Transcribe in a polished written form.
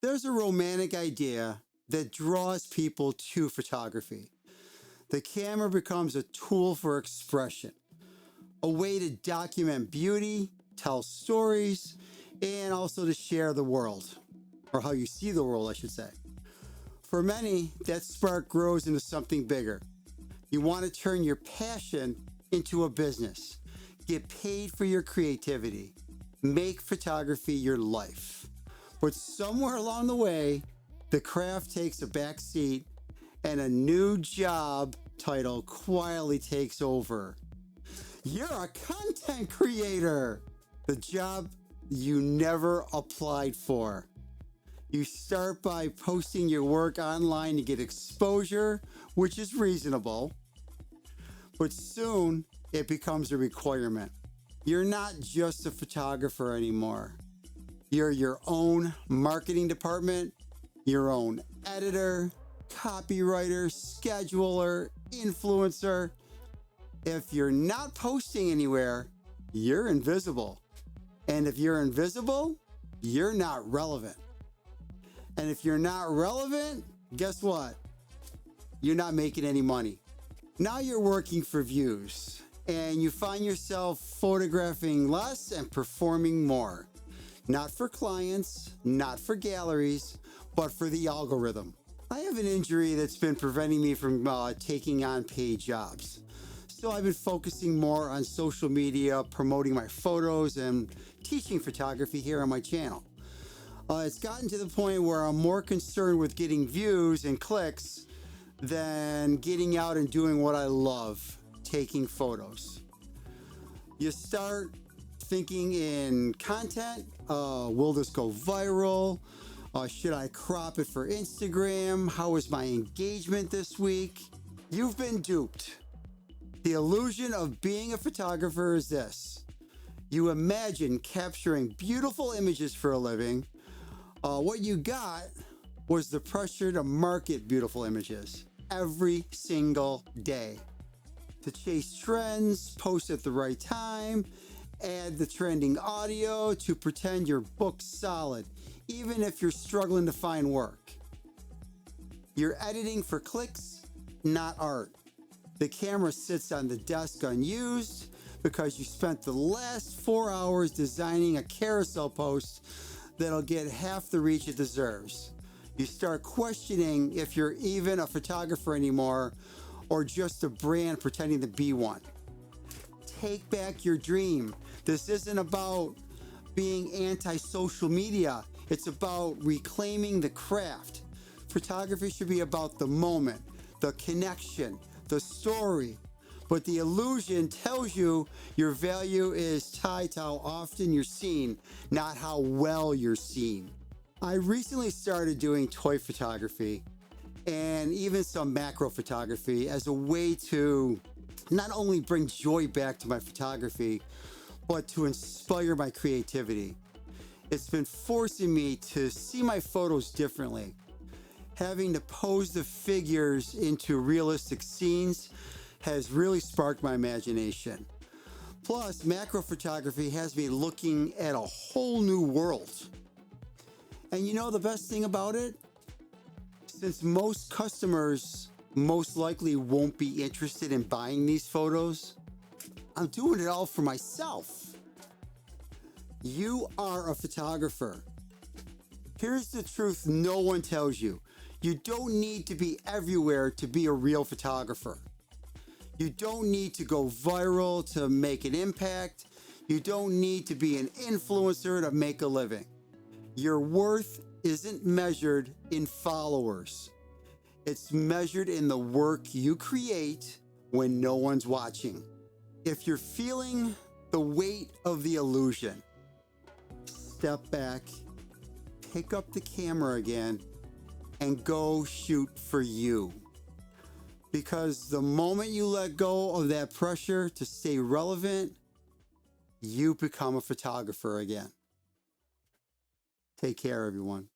There's a romantic idea that draws people to photography. The camera becomes a tool for expression, a way to document beauty, tell stories, and also to share the world, or how you see the world, I should say. For many, that spark grows into something bigger. You want to turn your passion into a business, get paid for your creativity, make photography your life. But somewhere along the way, the craft takes a back seat and a new job title quietly takes over. You're a content creator, the job you never applied for. You start by posting your work online to get exposure, which is reasonable, but soon it becomes a requirement. You're not just a photographer anymore. You're your own marketing department, your own editor, copywriter, scheduler, influencer. If you're not posting anywhere, you're invisible. And if you're invisible, you're not relevant. And if you're not relevant, guess what? You're not making any money. Now you're working for views, and you find yourself photographing less and performing more. Not for clients, not for galleries, but for the algorithm. I have an injury that's been preventing me from taking on paid jobs. So I've been focusing more on social media, promoting my photos, and teaching photography here on my channel. It's gotten to the point where I'm more concerned with getting views and clicks than getting out and doing what I love, taking photos. You start thinking in content. Will this go viral? Should I crop it for Instagram? How is my engagement this week? You've been duped. The illusion of being a photographer is this. You imagine capturing beautiful images for a living. What you got was the pressure to market beautiful images every single day. To chase trends, post at the right time, add the trending audio to pretend you're booked solid, even if you're struggling to find work. You're editing for clicks, not art. The camera sits on the desk unused because you spent the last 4 hours designing a carousel post that'll get half the reach it deserves. You start questioning if you're even a photographer anymore or just a brand pretending to be one. Take back your dream. This isn't about being anti-social media. It's about reclaiming the craft. Photography should be about the moment, the connection, the story. But the illusion tells you your value is tied to how often you're seen, not how well you're seen. I recently started doing toy photography and even some macro photography as a way to not only bring joy back to my photography, but to inspire my creativity. It's been forcing me to see my photos differently. Having to pose the figures into realistic scenes has really sparked my imagination. Plus, macro photography has me looking at a whole new world. And you know the best thing about it? Since most customers most likely won't be interested in buying these photos, I'm doing it all for myself. You are a photographer. Here's the truth no one tells you. You don't need to be everywhere to be a real photographer. You don't need to go viral to make an impact. You don't need to be an influencer to make a living. Your worth isn't measured in followers. It's measured in the work you create when no one's watching. If you're feeling the weight of the illusion, step back, pick up the camera again, and go shoot for you. Because the moment you let go of that pressure to stay relevant, you become a photographer again. Take care, everyone.